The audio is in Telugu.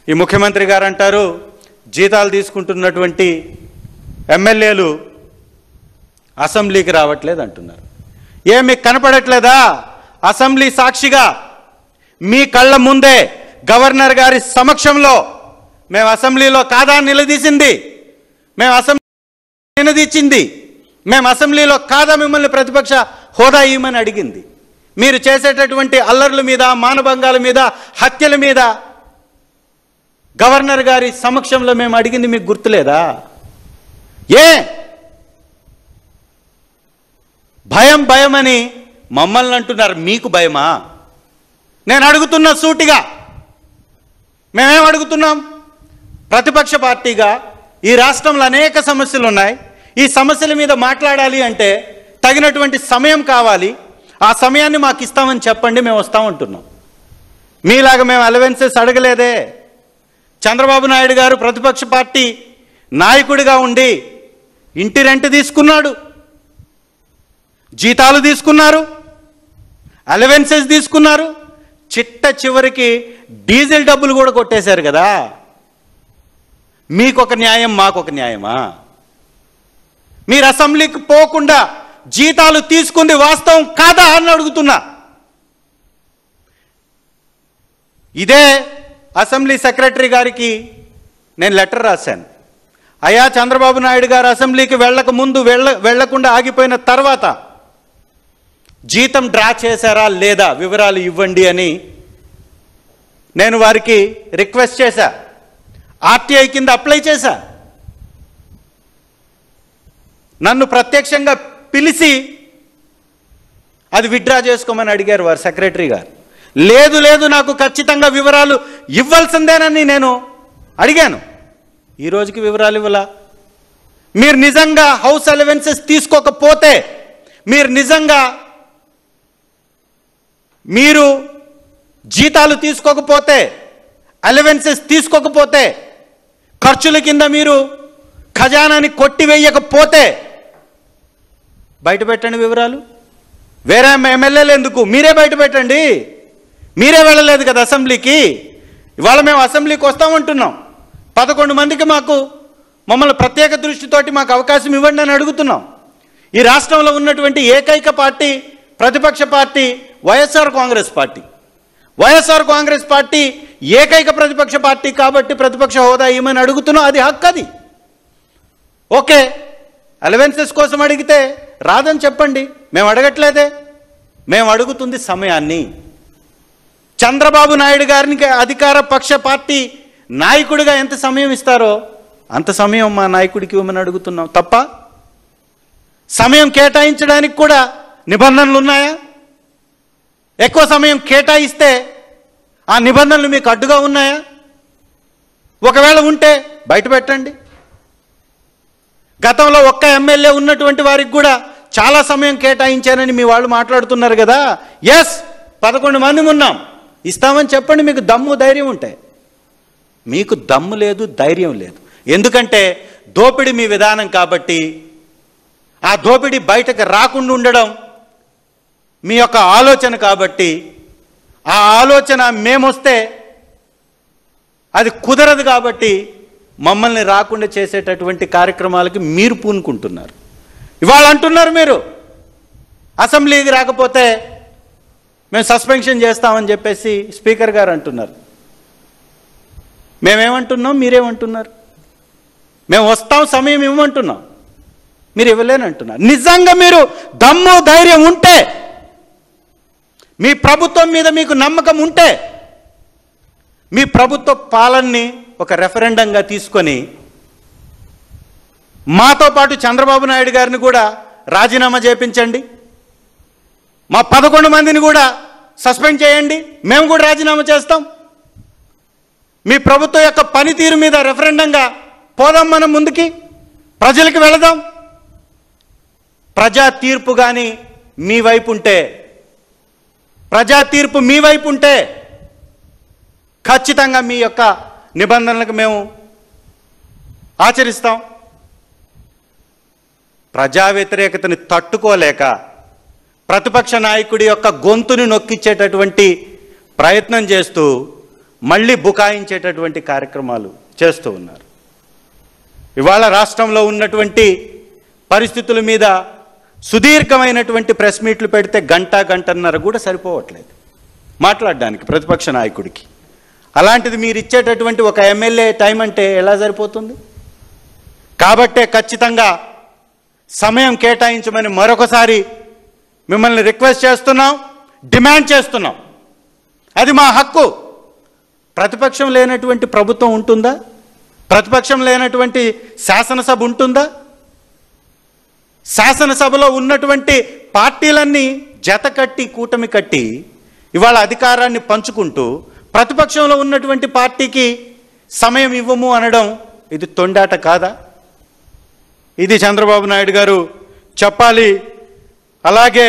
ఈ ముఖ్యమంత్రి గారు అంటారు జీతాలు తీసుకుంటున్నటువంటి ఎమ్మెల్యేలు అసెంబ్లీకి రావట్లేదు అంటున్నారు. మీకు కనపడట్లేదా? అసెంబ్లీ సాక్షిగా మీ కళ్ళ ముందే గవర్నర్ గారి సమక్షంలో మేము అసెంబ్లీలో కాదా నిలదీసింది, మేము అసెంబ్లీ నిలదీచింది, మేము అసెంబ్లీలో కాదా మిమ్మల్ని ప్రతిపక్ష హోదా ఇవ్వమని అడిగింది. మీరు చేసేటటువంటి అల్లర్ల మీద, మానభంగాల మీద, హత్యల మీద గవర్నర్ గారి సమక్షంలో మేము అడిగింది మీకు గుర్తులేదా? భయం భయం అని మమ్మల్ని అంటున్నారు, మీకు భయమా? నేను అడుగుతున్నా సూటిగా, మేమేం అడుగుతున్నాం? ప్రతిపక్ష పార్టీగా ఈ రాష్ట్రంలో అనేక సమస్యలు ఉన్నాయి. ఈ సమస్యల మీద మాట్లాడాలి అంటే తగినటువంటి సమయం కావాలి. ఆ సమయాన్ని మాకు ఇస్తామని చెప్పండి, మేము వస్తామంటున్నాం. మీలాగా మేము అలవెన్సెస్ అడగలేదే. చంద్రబాబు నాయుడు గారు ప్రతిపక్ష పార్టీ నాయకుడిగా ఉండి ఇంటి రెంట్ తీసుకున్నాడు, జీతాలు తీసుకున్నారు, అలవెన్సెస్ తీసుకున్నారు, చిట్ట చివరికి డీజిల్ డబ్బులు కూడా కొట్టేశారు కదా. మీకొక న్యాయం, మాకొక న్యాయమా? మీరు అసెంబ్లీకి పోకుండా జీతాలు తీసుకుంది వాస్తవం కాదా అని అడుగుతున్నా. ఇదే అసెంబ్లీ సెక్రటరీ గారికి నేను లెటర్ రాశాను. అయ్యా, చంద్రబాబు నాయుడు గారు అసెంబ్లీకి వెళ్ళక ముందు వెళ్లకుండా ఆగిపోయిన తర్వాత జీతం డ్రా చేశారా లేదా వివరాలు ఇవ్వండి అని నేను వారికి రిక్వెస్ట్ చేశా. ఆర్టీఐ కింద అప్లై చేశా. నన్ను ప్రత్యక్షంగా పిలిచి అది విత్డ్రా చేసుకోమని అడిగారు వారు సెక్రటరీ గారు. లేదు లేదు, నాకు ఖచ్చితంగా వివరాలు ఇవ్వాల్సిందేనని నేను అడిగాను. ఈ రోజుకి వివరాలు ఇవ్వాల. మీరు నిజంగా హౌస్ అలవెన్సెస్ తీసుకోకపోతే, మీరు నిజంగా మీరు జీతాలు తీసుకోకపోతే, అలవెన్సెస్ తీసుకోకపోతే, ఖర్చుల కింద మీరు ఖజానాని కొట్టివేయకపోతే బయట పెట్టండి వివరాలు. వేరే ఎమ్మెల్యేలు ఎందుకు? మీరే బయట పెట్టండి. మీరే వెళ్ళలేదు కదా అసెంబ్లీకి. ఇవాళ మేము అసెంబ్లీకి వస్తామంటున్నాం. 11 మందికి మమ్మల్ని ప్రత్యేక దృష్టితోటి మాకు అవకాశం ఇవ్వండి అని అడుగుతున్నాం. ఈ రాష్ట్రంలో ఉన్నటువంటి ఏకైక పార్టీ ప్రతిపక్ష party YSR Congress party. YSR Congress party ఏకైక ప్రతిపక్ష పార్టీ కాబట్టి ప్రతిపక్ష హోదా ఇవ్వమని అడుగుతున్నాం. అది హక్కు. అది ఓకే. అలవెన్సెస్ కోసం అడిగితే రాదని చెప్పండి. మేము అడగట్లేదే. మేము అడుగుతుంది సమయాన్ని. చంద్రబాబు నాయుడు గారికి అధికార పక్ష పార్టీ నాయకుడిగా ఎంత సమయం ఇస్తారో అంత సమయం మా నాయకుడికి ఇవ్వమని అడుగుతున్నాం. తప్ప సమయం కేటాయించడానికి కూడా నిబంధనలు ఉన్నాయా? ఎక్కువ సమయం కేటాయిస్తే ఆ నిబంధనలు మీకు అడ్డుగా ఉన్నాయా? ఒకవేళ ఉంటే బయట పెట్టండి. గతంలో ఒక్క ఎమ్మెల్యే ఉన్నటువంటి వారికి కూడా చాలా సమయం కేటాయించానని మీ వాళ్ళు మాట్లాడుతున్నారు కదా. ఎస్, 11 మంది ఉన్నాం, ఇస్తామని చెప్పండి. మీకు దమ్ము ధైర్యం ఉంటే. మీకు దమ్ము లేదు, ధైర్యం లేదు. ఎందుకంటే దోపిడీ మీ విధానం కాబట్టి, ఆ దోపిడీ బయటకు రాకుండా ఉండడం మీ యొక్క ఆలోచన కాబట్టి, ఆ ఆలోచన మేమొస్తే అది కుదరదు కాబట్టి మమ్మల్ని రాకుండా చేసేటటువంటి కార్యక్రమాలకి మీరు పూనుకుంటున్నారు. ఇవాళ అంటున్నారు మీరు అసెంబ్లీకి రాకపోతే మేము సస్పెన్షన్ చేస్తామని చెప్పేసి స్పీకర్ గారు అంటున్నారు. మేమేమంటున్నాం, మీరేమంటున్నారు? మేము వస్తాం, సమయం ఇవ్వమంటున్నాం, మీరు ఇవ్వలేనంటున్నారు. నిజంగా మీరు దమ్ము ధైర్యం ఉంటే, మీ ప్రభుత్వం మీద మీకు నమ్మకం ఉంటే, మీ ప్రభుత్వ పాలనని ఒక రెఫరెండంగా తీసుకొని మాతో పాటు చంద్రబాబు నాయుడు గారిని కూడా రాజీనామా చేయించండి. మా 11 మందిని కూడా సస్పెండ్ చేయండి. మేము కూడా రాజీనామా చేస్తాం. మీ ప్రభుత్వం యొక్క పనితీరు మీద రెఫరెండంగా పోదాం, మనం ముందుకి ప్రజలకు వెళదాం. ప్రజా తీర్పు కానీ మీ వైపు ఉంటే, ప్రజా తీర్పు మీ వైపు ఉంటే ఖచ్చితంగా మీ యొక్క నిబంధనలకు మేము ఆచరిస్తాం. ప్రజా వ్యతిరేకతని తట్టుకోలేక ప్రతిపక్ష నాయకుడి యొక్క గొంతుని నొక్కించేటటువంటి ప్రయత్నం చేస్తూ మళ్ళీ బుకాయించేటటువంటి కార్యక్రమాలు చేస్తూ ఉన్నారు. ఇవాళ రాష్ట్రంలో ఉన్నటువంటి పరిస్థితుల మీద సుదీర్ఘమైనటువంటి ప్రెస్ మీట్లు పెడితే గంటన్నర కూడా సరిపోవట్లేదు మాట్లాడడానికి ప్రతిపక్ష నాయకుడికి. అలాంటిది మీరు ఇచ్చేటటువంటి ఒక ఎమ్మెల్యే టైం అంటే ఎలా సరిపోతుంది? కాబట్టే ఖచ్చితంగా సమయం కేటాయించమని మరొకసారి మిమ్మల్ని రిక్వెస్ట్ చేస్తున్నాం, డిమాండ్ చేస్తున్నాం. అది మా హక్కు. ప్రతిపక్షం లేనటువంటి ప్రభుత్వం ఉంటుందా? ప్రతిపక్షం లేనటువంటి శాసనసభ ఉంటుందా? శాసనసభలో ఉన్నటువంటి పార్టీలన్నీ జతకట్టి కూటమి కట్టి ఇవాళ అధికారాన్ని పంచుకుంటూ ప్రతిపక్షంలో ఉన్నటువంటి పార్టీకి సమయం ఇవ్వము అనడం ఇది తొండాట కాదా? ఇది చంద్రబాబు నాయుడు గారు చెప్పాలి. అలాగే